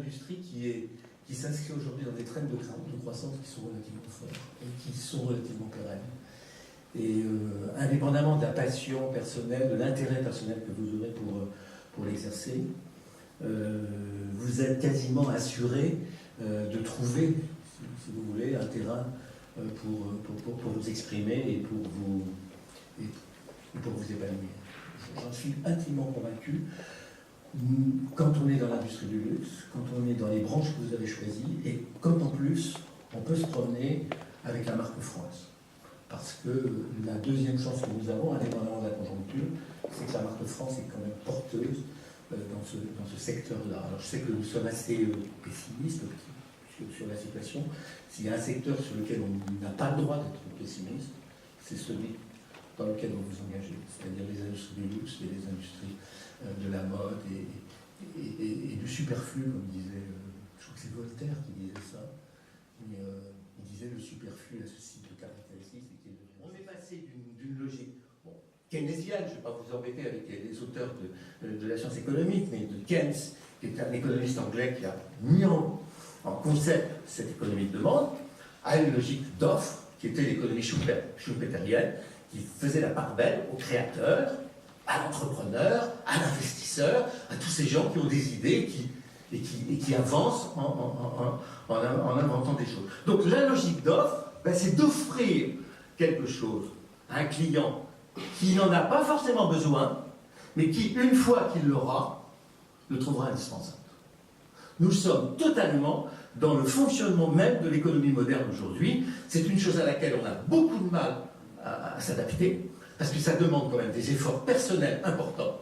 industrie qui s'inscrit aujourd'hui dans des trends de croissance qui sont relativement forts et qui sont relativement pérennes. Et indépendamment de la passion personnelle, de l'intérêt personnel que vous aurez pour l'exercer, vous êtes quasiment assuré de trouver, si vous voulez, un terrain pour vous exprimer et pour vous épanouir. J'en suis intimement convaincu. Quand on est dans l'industrie du luxe, quand on est dans les branches que vous avez choisies, et quand en plus on peut se promener avec la marque France. Parce que la deuxième chance que nous avons, indépendamment de la conjoncture, c'est que la marque France est quand même porteuse dans ce secteur-là. Alors je sais que nous sommes assez pessimistes sur la situation. S'il y a un secteur sur lequel on n'a pas le droit d'être pessimiste, c'est celui dans lequel vous vous engagez, c'est-à-dire les industries du luxe et les industries de la mode et du superflu, comme disait, je crois que c'est Voltaire qui disait ça, mais il disait le superflu a ceci de caractéristique. On est passé d'une logique keynésienne, je ne vais pas vous embêter avec les auteurs de la science économique, mais de Keynes, qui est un économiste anglais qui a mis en concept cette économie de demande, à une logique d'offre, qui était l'économie schumpeterienne, qui faisait la part belle aux créateurs, à l'entrepreneur, à l'investisseur, à tous ces gens qui ont des idées et qui avancent en inventant des choses. Donc la logique d'offre, c'est d'offrir quelque chose à un client qui n'en a pas forcément besoin, mais qui, une fois qu'il l'aura, le trouvera indispensable. Nous sommes totalement dans le fonctionnement même de l'économie moderne aujourd'hui. C'est une chose à laquelle on a beaucoup de mal à s'adapter, parce que ça demande quand même des efforts personnels importants,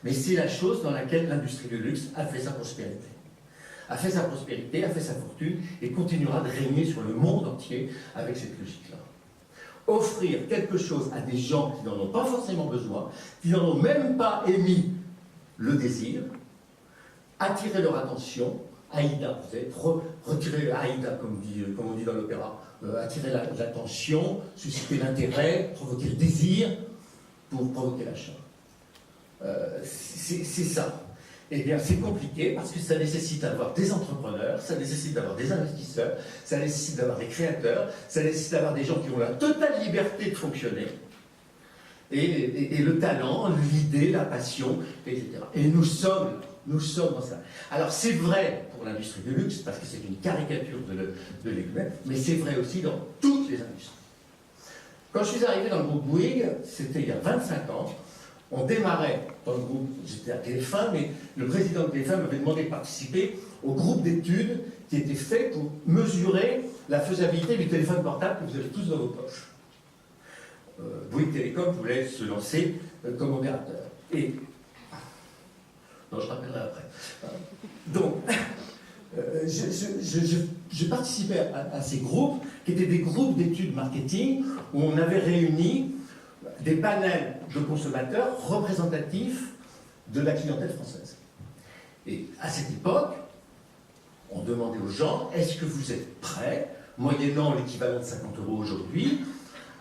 mais c'est la chose dans laquelle l'industrie du luxe a fait sa prospérité. A fait sa prospérité, a fait sa fortune, et continuera de régner sur le monde entier avec cette logique-là. Offrir quelque chose à des gens qui n'en ont pas forcément besoin, qui n'en ont même pas émis le désir, attirer leur attention, Aïda, vous savez, retirer Aïda, comme on dit dans l'opéra, attirer l'attention, susciter l'intérêt, provoquer le désir, pour provoquer l'achat. C'est ça. Eh bien, c'est compliqué parce que ça nécessite d'avoir des entrepreneurs, ça nécessite d'avoir des investisseurs, ça nécessite d'avoir des créateurs, ça nécessite d'avoir des gens qui ont la totale liberté de fonctionner, et le talent, l'idée, la passion, etc. Et nous sommes dans ça. Alors, c'est vrai pour l'industrie du luxe, parce que c'est une caricature de l'économie, mais c'est vrai aussi dans toutes les industries. Quand je suis arrivé dans le groupe Bouygues, c'était il y a 25 ans, on démarrait dans le groupe, j'étais à TF1, mais le président de TF1 m'avait demandé de participer au groupe d'études qui était fait pour mesurer la faisabilité du téléphone portable que vous avez tous dans vos poches. Bouygues Télécom voulait se lancer comme opérateur. Et... non, je rappellerai après. Donc, je participais à ces groupes, qui étaient des groupes d'études marketing, où on avait réuni des panels de consommateurs représentatifs de la clientèle française. Et à cette époque, on demandait aux gens, est-ce que vous êtes prêts, moyennant l'équivalent de 50 € aujourd'hui,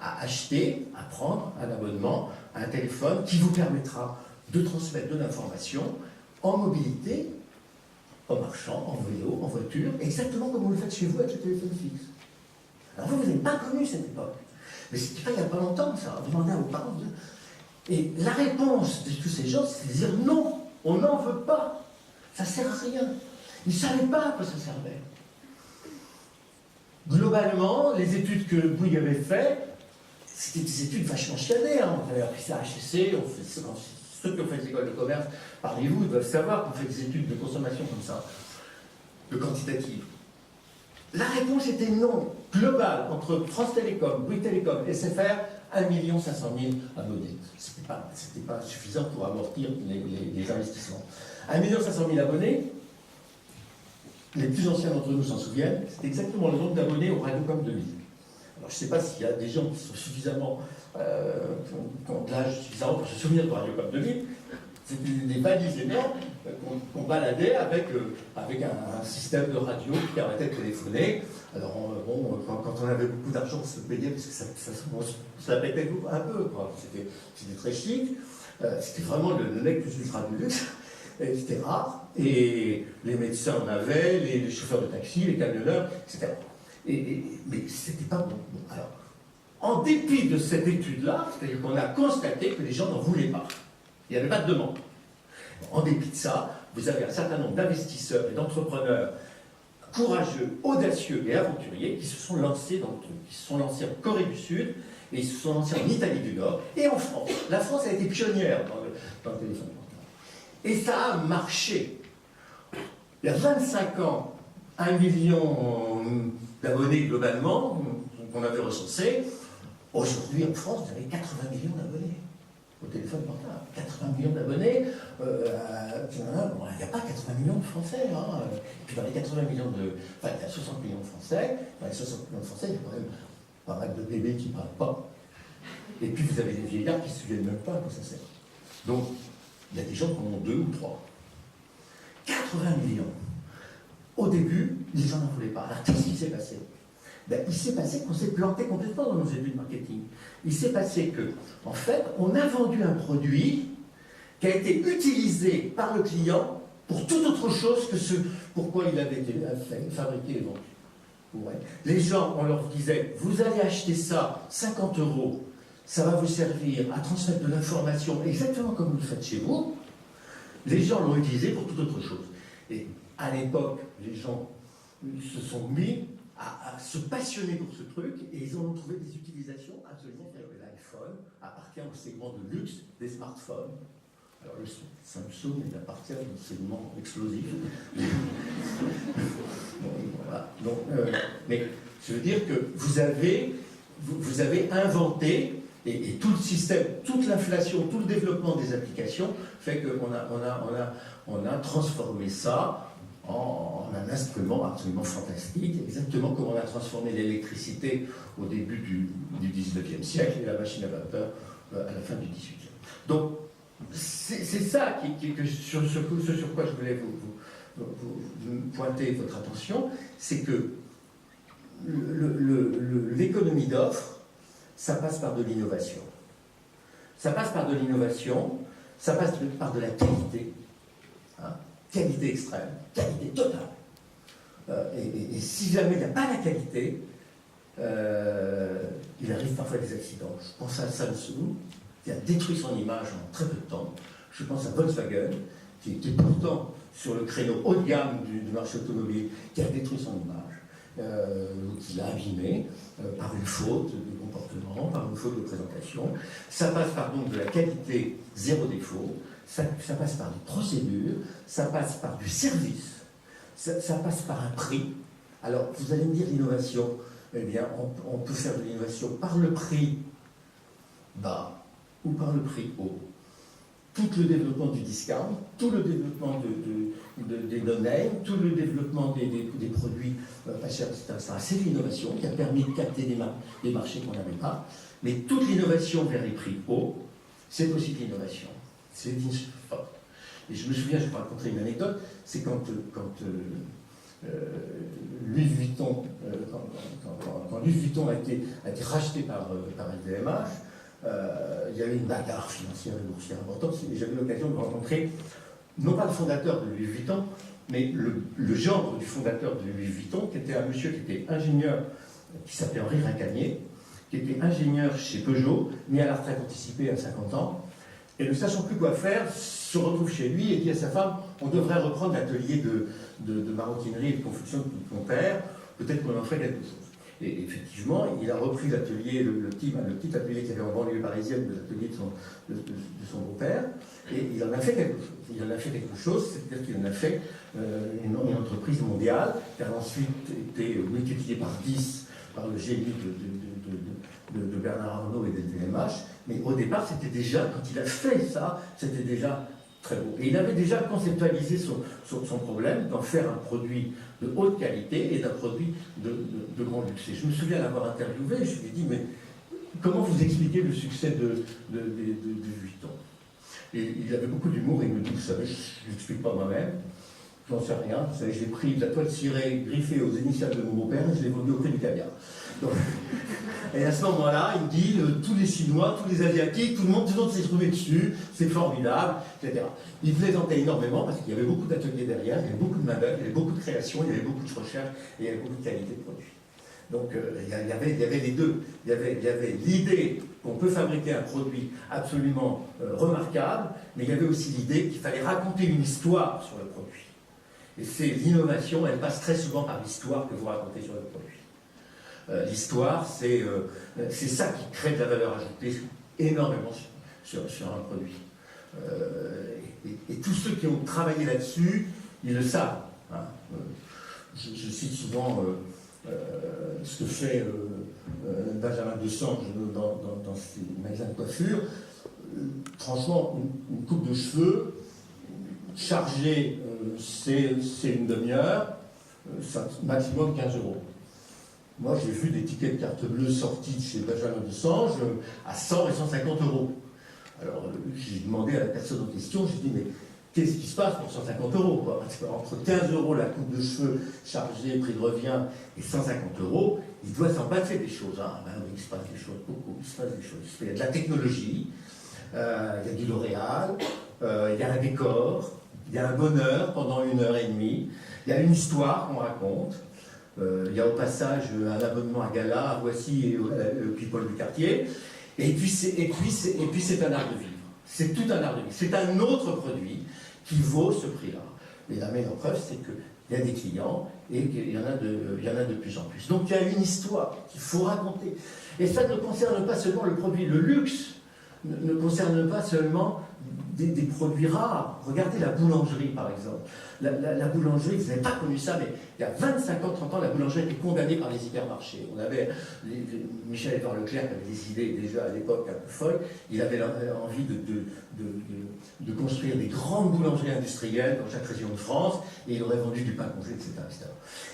à acheter, à prendre un abonnement à un téléphone qui vous permettra de transmettre de l'information en mobilité, en marchant, en vélo, en voiture, exactement comme vous le faites chez vous avec le téléphone fixe. Alors vous n'avez pas connu cette époque. Mais c'était pas il n'y a pas longtemps, ça. Demandez à vos parents. Et la réponse de tous ces gens, c'est de dire non, on n'en veut pas. Ça ne sert à rien. Ils ne savaient pas à quoi ça servait. Globalement, les études que Bouygues avait faites, c'était des études vachement chiadées. Hein. On avait appris ça à HEC, ceux qui ont fait l'école de commerce, parmi vous, ils doivent savoir qu'on fait des études de consommation comme ça, de quantitative. La réponse était non. Global, entre France Télécom, Bouygues Télécom, SFR, 1 500 000 abonnés. C'était pas suffisant pour amortir les investissements. 1 500 000 abonnés, les plus anciens d'entre nous s'en souviennent, c'est exactement le nombre d'abonnés au Radiocom 2000. Alors je ne sais pas s'il y a des gens qui sont suffisamment, qui ont de l'âge suffisant pour se souvenir de Radiocom 2000. C'était des valises énormes qu'on baladait avec un système de radio qui permettait de téléphoner. Alors, bon, quand on avait beaucoup d'argent, on se payait parce que ça pétait un peu. C'était très chic. C'était vraiment le nec plus ultra du luxe. C'était rare. et les médecins en avaient, les chauffeurs de taxi, les camionneurs, etc. Mais c'était pas bon. Alors, en dépit de cette étude-là, c'est-à-dire qu'on a constaté que les gens n'en voulaient pas. Il n'y avait pas de demande. En dépit de ça, vous avez un certain nombre d'investisseurs et d'entrepreneurs courageux, audacieux et aventuriers qui se sont lancés dans le truc, qui se sont lancés en Corée du Sud, et ils se sont lancés en Italie du Nord, et en France. La France a été pionnière dans le téléphone portable. Et ça a marché. Il y a 25 ans, 1 million d'abonnés globalement, qu'on avait recensés. Aujourd'hui, en France, vous avez 80 millions d'abonnés au téléphone portable. 80 millions d'abonnés, il n'y a pas 80 millions de Français. Hein. Et puis dans les 80 millions enfin, il y a 60 millions de Français. Dans les 60 millions de Français, il y a quand même pas mal de bébés qui ne parlent pas. Et puis vous avez des vieillards qui ne se souviennent même pas à quoi ça sert. Donc, il y a des gens qui en ont 2 ou 3. 80 millions. Au début, les gens n'en voulaient pas. Alors, qu'est-ce qui s'est passé? Il s'est passé qu'on s'est planté complètement dans nos études marketing. Il s'est passé que, en fait, on a vendu un produit qui a été utilisé par le client pour toute autre chose que ce pourquoi il avait été fabriqué et vendu. Ouais. Les gens, on leur disait, vous allez acheter ça, 50 €, ça va vous servir à transmettre de l'information exactement comme vous le faites chez vous. Les gens l'ont utilisé pour toute autre chose. Et à l'époque, les gens se sont mis à se passionner pour ce truc et ils en ont trouvé des utilisations absolument fabuleuses. L'iPhone appartient au segment de luxe des smartphones. Alors le Samsung il appartient au segment explosif. Voilà. Donc, mais je veux dire que vous avez inventé et tout le système, toute l'inflation, tout le développement des applications fait qu'on a transformé ça en un instrument absolument fantastique, exactement comme on a transformé l'électricité au début du 19e siècle et la machine à vapeur à la fin du 18e. Donc, c'est ça ce sur quoi je voulais vous pointer votre attention, c'est que l'économie d'offre, ça passe par de l'innovation. Ça passe par de l'innovation, ça passe par de la qualité. Hein, qualité extrême, qualité totale. Et si jamais il n'y a pas la qualité, il arrive parfois des accidents. Je pense à Samsung, qui a détruit son image en très peu de temps. Je pense à Volkswagen, qui était pourtant sur le créneau haut de gamme du marché automobile, qui a détruit son image, qui l'a abîmé par une faute de comportement, par une faute de présentation. Ça passe par donc de la qualité zéro défaut. Ça passe par des procédures, ça passe par du service, ça passe par un prix. Alors, vous allez me dire l'innovation, eh bien, on peut faire de l'innovation par le prix bas ou par le prix haut. Tout le développement du discount, tout le développement des no-name, tout le développement des produits pas chers, etc. C'est l'innovation qui a permis de capter des marchés qu'on n'avait pas. Mais toute l'innovation vers les prix hauts, c'est aussi de l'innovation. C'est fort. Et je me souviens, je vais vous raconter une anecdote, c'est quand Louis Vuitton, quand Louis Vuitton a été racheté par LVMH, il y avait une bagarre financière et boursière importante, et j'avais l'occasion de rencontrer, non pas le fondateur de Louis Vuitton, mais le gendre du fondateur de Louis Vuitton, qui était un monsieur qui était ingénieur, qui s'appelait Henri Racanier, qui était ingénieur chez Peugeot, mis à la retraite anticipée à 50 ans, et ne sachant plus quoi faire, se retrouve chez lui et dit à sa femme, on devrait reprendre l'atelier de maroquinerie et de confection de mon père, peut-être qu'on en ferait quelque chose. Et effectivement, il a repris l'atelier, le petit atelier qu'il y avait en banlieue parisienne de l'atelier de son beau-père, et il en a fait quelque chose. Il en a fait quelque chose, c'est-à-dire qu'il en a fait une entreprise mondiale, qui a ensuite été multipliée par 10 par le génie de Bernard Arnault et des LVMH, mais au départ, c'était déjà, quand il a fait ça, c'était déjà très beau. Et il avait déjà conceptualisé son problème d'en faire un produit de haute qualité et d'un produit de grand luxe. Et je me souviens l'avoir interviewé et je lui ai dit, mais comment vous expliquez le succès de Vuitton? Et il avait beaucoup d'humour et il me dit, vous savez, je ne l'explique pas moi-même, j'en sais rien. Vous savez, j'ai pris de la toile cirée griffée aux initiales de mon beau-père et je l'ai vendue au prix du caviar. Donc, et à ce moment-là, il me dit, tous les Chinois, tous les Asiatiques, tout le monde s'est trouvé dessus, c'est formidable, etc. Il plaisantait énormément parce qu'il y avait beaucoup d'ateliers derrière, il y avait beaucoup de main-d'œuvre, il y avait beaucoup de création, il y avait beaucoup de recherche et il y avait beaucoup de qualité de produit. Donc il y avait les deux. Il y avait l'idée qu'on peut fabriquer un produit absolument remarquable, mais il y avait aussi l'idée qu'il fallait raconter une histoire sur le produit. Et c'est l'innovation, elle passe très souvent par l'histoire que vous racontez sur le produit. L'histoire, c'est ça qui crée de la valeur ajoutée énormément sur un produit. Et tous ceux qui ont travaillé là-dessus, ils le savent. Hein. Je cite souvent ce que fait Benjamin Desange dans ses magasins de coiffure. Franchement, une coupe de cheveux chargée, c'est une demi-heure, maximum 15 €. Moi, j'ai vu des tickets de carte bleue sortis de chez Benjamin Desange à 100 et 150 €. Alors, j'ai demandé à la personne en question, j'ai dit, mais qu'est-ce qui se passe pour 150 €, quoi? Entre 15 € la coupe de cheveux chargée, prix de revient, et 150 €, il doit s'en passer des choses. Hein. Ben oui, il se passe des choses, beaucoup, il se passe des choses. Il y a de la technologie, il y a du L'Oréal, il y a un décor, il y a un bonheur pendant 1h30, il y a une histoire qu'on raconte. Il y a au passage un abonnement à Gala, à Voici et au People du quartier. Et puis c'est un art de vivre. C'est tout un art de vivre. C'est un autre produit qui vaut ce prix-là. Et la meilleure preuve, c'est qu'il y a des clients et qu'il y en a de plus en plus. Donc il y a une histoire qu'il faut raconter. Et ça ne concerne pas seulement le produit. Le luxe ne concerne pas seulement des produits rares. Regardez la boulangerie, par exemple. La boulangerie, vous n'avez pas connu ça, mais il y a 25 ans, 30 ans, la boulangerie était condamnée par les hypermarchés. On avait Michel-Édouard Leclerc qui avait des idées déjà à l'époque un peu folles. Il avait envie de construire des grandes boulangeries industrielles dans chaque région de France, et il aurait vendu du pain congelé, etc., etc.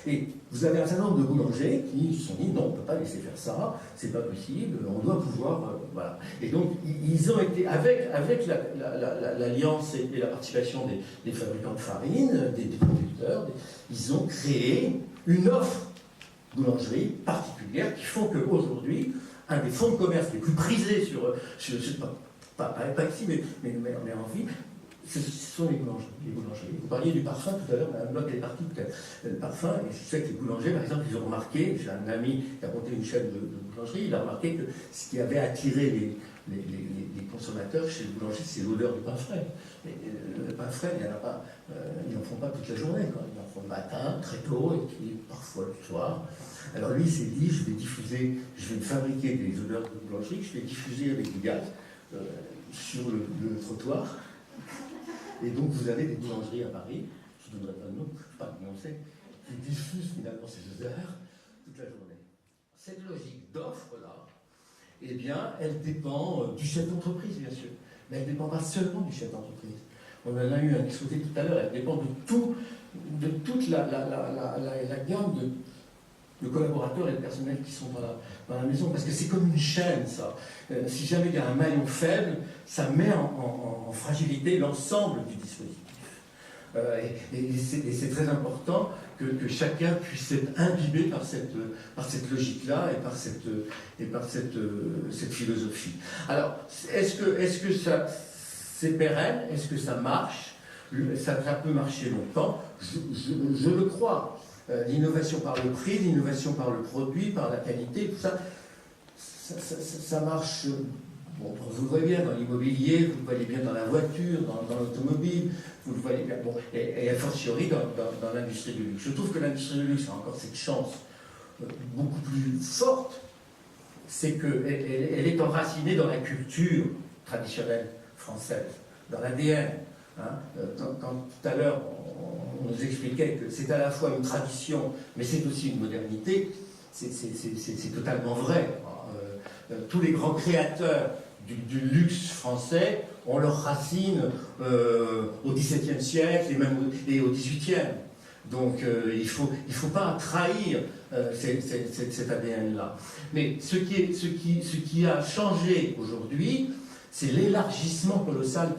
Et vous avez un certain nombre de boulangers qui se sont dit non, on ne peut pas laisser faire ça, c'est pas possible, on doit pouvoir. Voilà. Et donc, ils ont été, avec l'alliance et la participation des fabricants de farine, des producteurs, ils ont créé une offre boulangerie particulière qui font qu'aujourd'hui, un des fonds de commerce les plus prisés pas ici, mais en vie, ce sont les boulangeries. Vous parliez du parfum tout à l'heure, Mme Bloch est partie peut-être. Le parfum, et je sais que les boulangers, par exemple, ils ont remarqué, j'ai un ami qui a monté une chaîne de boulangerie, il a remarqué que ce qui avait attiré les consommateurs chez les boulangers, c'est l'odeur du pain frais. Et le pain frais, il y en a pas, ils n'en font pas toute la journée, quoi. Ils en font le matin, très tôt, et puis parfois le soir. Alors lui, il s'est dit, je vais fabriquer des odeurs de boulangerie, je vais diffuser avec du gaz sur le trottoir. Et donc vous avez des boulangeries à Paris, je ne donnerai pas de nom, pas de nom c'est, qui diffusent finalement ces odeurs toute la journée. Cette logique d'offre-là, eh bien, elle dépend du chef d'entreprise, bien sûr. Mais elle ne dépend pas seulement du chef d'entreprise. On en a eu un exposé tout à l'heure, elle dépend de toute la gamme de collaborateurs et de personnel qui sont dans la maison, parce que c'est comme une chaîne, ça. Si jamais il y a un maillon faible, ça met en fragilité l'ensemble du dispositif. Et c'est très important que chacun puisse être imbibé par cette logique-là et par cette philosophie. Alors, est-ce que ça c'est pérenne? Est-ce que ça marche? Ça peut marcher longtemps? Je le crois. L'innovation par le prix, l'innovation par le produit, par la qualité, tout ça, ça marche. Bon, vous le voyez bien dans l'immobilier, vous le voyez bien dans la voiture, dans l'automobile, vous le voyez bien. Bon, et a fortiori dans l'industrie du luxe. Je trouve que l'industrie du luxe a encore cette chance beaucoup plus forte, c'est qu'elle est enracinée dans la culture traditionnelle française, dans l'ADN. Hein, quand tout à l'heure on nous expliquait que c'est à la fois une tradition, mais c'est aussi une modernité, c'est totalement vrai. Tous les grands créateurs du luxe français ont leurs racines au XVIIe siècle et au XVIIIe. Donc il faut pas trahir cet ADN-là. Mais ce qui a changé aujourd'hui, c'est l'élargissement colossal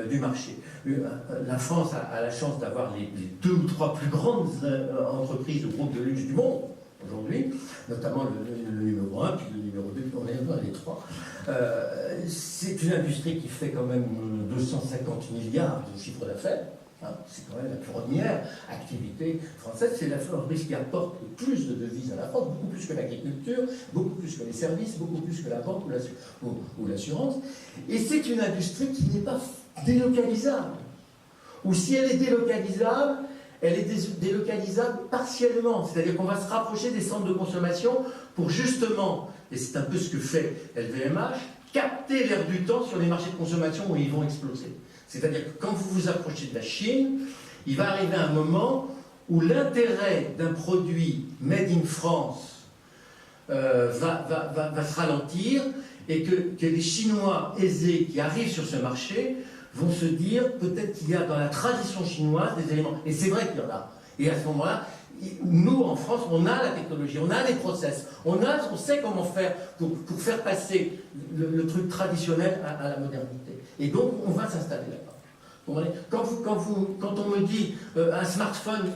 du marché. La France a la chance d'avoir les 2 ou 3 plus grandes entreprises ou groupes de luxe du monde aujourd'hui, notamment le numéro 1, puis le numéro 2, on est dans les 3. C'est une industrie qui fait quand même 250 milliards de chiffre d'affaires. C'est quand même la première activité française, c'est l'entreprise qui apporte le plus de devises à la France, beaucoup plus que l'agriculture, beaucoup plus que les services, beaucoup plus que la banque ou l'assurance. Et c'est une industrie qui n'est pas délocalisable. Ou si elle est délocalisable, elle est délocalisable partiellement. C'est-à-dire qu'on va se rapprocher des centres de consommation pour justement, et c'est un peu ce que fait LVMH, capter l'air du temps sur les marchés de consommation où ils vont exploser. C'est-à-dire que quand vous vous approchez de la Chine, il va arriver un moment où l'intérêt d'un produit made in France va se ralentir et que les Chinois aisés qui arrivent sur ce marché vont se dire peut-être qu'il y a dans la tradition chinoise des éléments. Et c'est vrai qu'il y en a. Et à ce moment-là, nous, en France, on a la technologie, on a les process, on sait comment faire pour faire passer le truc traditionnel à la modernité. Et donc, on va s'installer là-bas. Quand on me dit un smartphone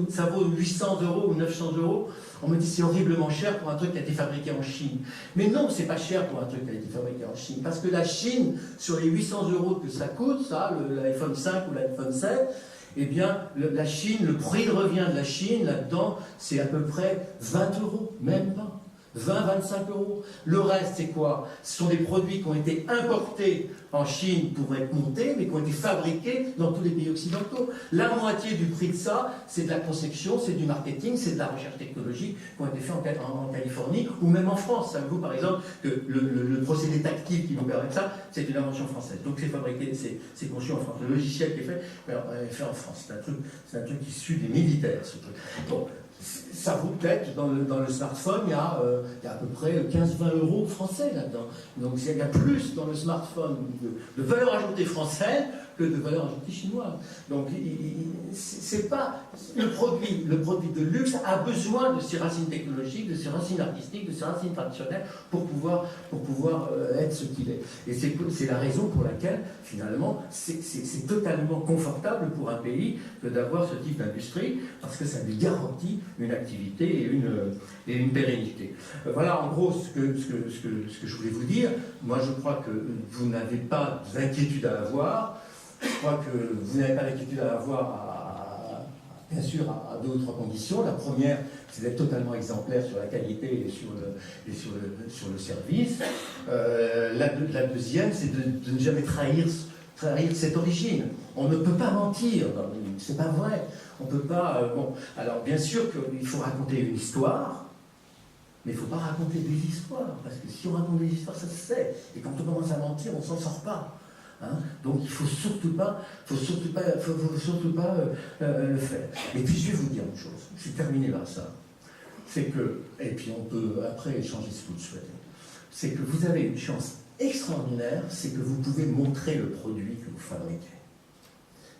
ça vaut 800 € ou 900 €, on me dit c'est horriblement cher pour un truc qui a été fabriqué en Chine. Mais non, c'est pas cher pour un truc qui a été fabriqué en Chine. Parce que la Chine, sur les 800 € que ça coûte, l'iPhone 5 ou l'iPhone 7, eh bien, la Chine, le prix de revient de la Chine, là-dedans, c'est à peu près 20 €, même pas. 20-25 €. Le reste, c'est quoi? Ce sont des produits qui ont été importés en Chine pour être montés, mais qui ont été fabriqués dans tous les pays occidentaux. La moitié du prix de ça, c'est de la conception, c'est du marketing, c'est de la recherche technologique qui ont été faits en Californie ou même en France. Savez-vous, par exemple, que le procédé tactile qui nous permet de ça, c'est une invention française. Donc c'est fabriqué, c'est conçu en France. Le logiciel qui est fait, est fait en France. C'est un truc issu des militaires, ce truc. Bon. Ça vaut peut-être, dans le smartphone, il y a à peu près 15-20 € français là-dedans. Donc il y a plus dans le smartphone de valeur ajoutée française que de valeur ajoutée chinoise. Donc c'est pas le produit de luxe a besoin de ses racines technologiques, de ses racines artistiques, de ses racines traditionnelles pour pouvoir être ce qu'il est. Et c'est la raison pour laquelle finalement c'est totalement confortable pour un pays que d'avoir ce type d'industrie parce que ça lui garantit une activité et une pérennité. Voilà en gros ce que je voulais vous dire. Moi je crois que vous n'avez pas d'inquiétude à avoir. Je crois que vous n'avez pas d'inquiétude à avoir, bien sûr, à 2 ou 3 conditions. La première, c'est d'être totalement exemplaire sur la qualité et sur le service. La deuxième, c'est de ne jamais trahir cette origine. On ne peut pas mentir, c'est pas vrai. On peut pas. Alors bien sûr qu'il faut raconter une histoire. Mais il ne faut pas raconter des histoires, parce que si on raconte des histoires, ça se sait. Et quand on commence à mentir, on ne s'en sort pas. Donc il ne faut surtout pas le faire. Et puis je vais vous dire une chose, je vais terminer par ça. C'est que, et puis on peut après échanger ce que vous souhaitez, c'est que vous avez une chance extraordinaire, c'est que vous pouvez montrer le produit que vous fabriquez.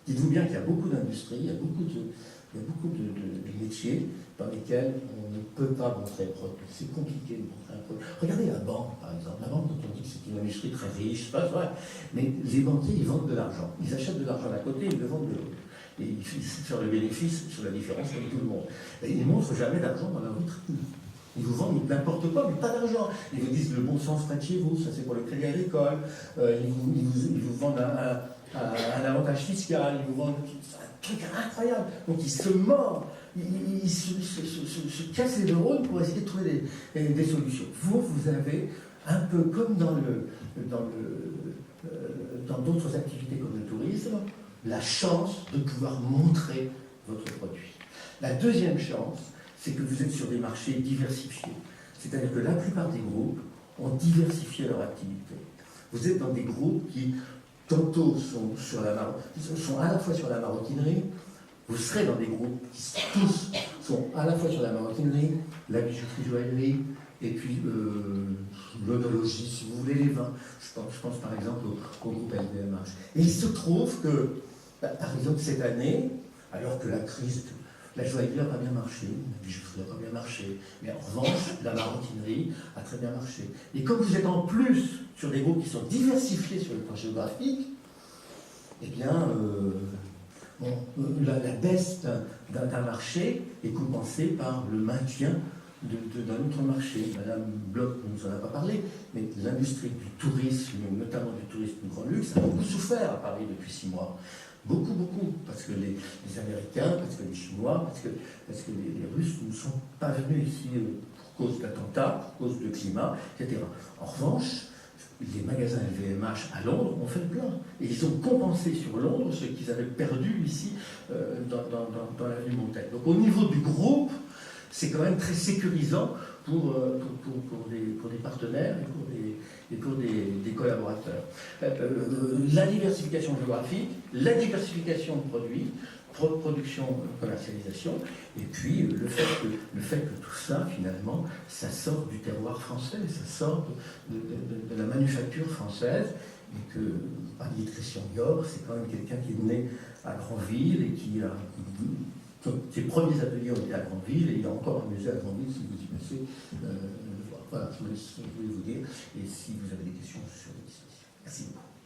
Dites-vous bien qu'il y a beaucoup d'industries, il y a beaucoup de métiers dans lesquels on ne peut pas montrer un produit. C'est compliqué de montrer un produit. Regardez la banque, par exemple. La banque, dont on dit que c'est une industrie très riche, c'est pas vrai. Mais les banquiers, ils vendent de l'argent. Ils achètent de l'argent d'un côté, ils le vendent de l'autre. Et ils sur le bénéfice, sur la différence, comme tout le monde. Et ils ne montrent jamais d'argent dans leur vitrine. Ils vous vendent n'importe quoi, mais pas d'argent. Ils vous disent le bon sens près de chez vous, ça c'est pour le crédit agricole. Ils vous vendent un avantage fiscal, ils vous vendent un truc incroyable. Donc ils se mordent, ils se cassent les neurones pour essayer de trouver des solutions. Vous avez un peu comme dans d'autres activités comme le tourisme, la chance de pouvoir montrer votre produit. La deuxième chance, c'est que vous êtes sur des marchés diversifiés. C'est-à-dire que la plupart des groupes ont diversifié leur activité. Vous êtes dans des groupes qui, tantôt, sont à la fois sur la maroquinerie, vous serez dans des groupes qui tous sont à la fois sur la maroquinerie, la bijouterie-joaillerie, et puis l'œnologie, si vous voulez, les vins. Je pense par exemple au groupe LVMH. Et il se trouve que, par exemple, cette année, alors que la crise La joaillerie n'a pas bien marché, la bijouterie n'a pas bien marché, mais en revanche, la maroquinerie a très bien marché. Et comme vous êtes en plus sur des groupes qui sont diversifiés sur le plan géographique, eh bien, la baisse d'un marché est compensée par le maintien d'un autre marché. Madame Bloch ne nous en a pas parlé, mais l'industrie du tourisme, notamment du tourisme de grand luxe, a beaucoup souffert à Paris depuis 6 mois. Beaucoup, beaucoup, parce que les Américains, parce que les Chinois, parce que les Russes ne sont pas venus ici pour cause d'attentats, pour cause de climat, etc. En revanche, les magasins LVMH à Londres ont fait le plein. Et ils ont compensé sur Londres ce qu'ils avaient perdu ici dans l'avenue Montaigne. Donc au niveau du groupe, c'est quand même très sécurisant pour des partenaires et pour des collaborateurs. La diversification géographique, la diversification de produits, production, commercialisation, et puis le fait que tout ça, finalement, ça sort du terroir français, ça sort de la manufacture française, et que, par Christian Dior, c'est quand même quelqu'un qui est né à Granville et qui a... Ses premiers ateliers ont été à Granville, et il y a encore un musée à Granville, si vous y passez, le voir. Voilà, je voulais vous dire, et si vous avez des questions sur les discussions. Merci beaucoup.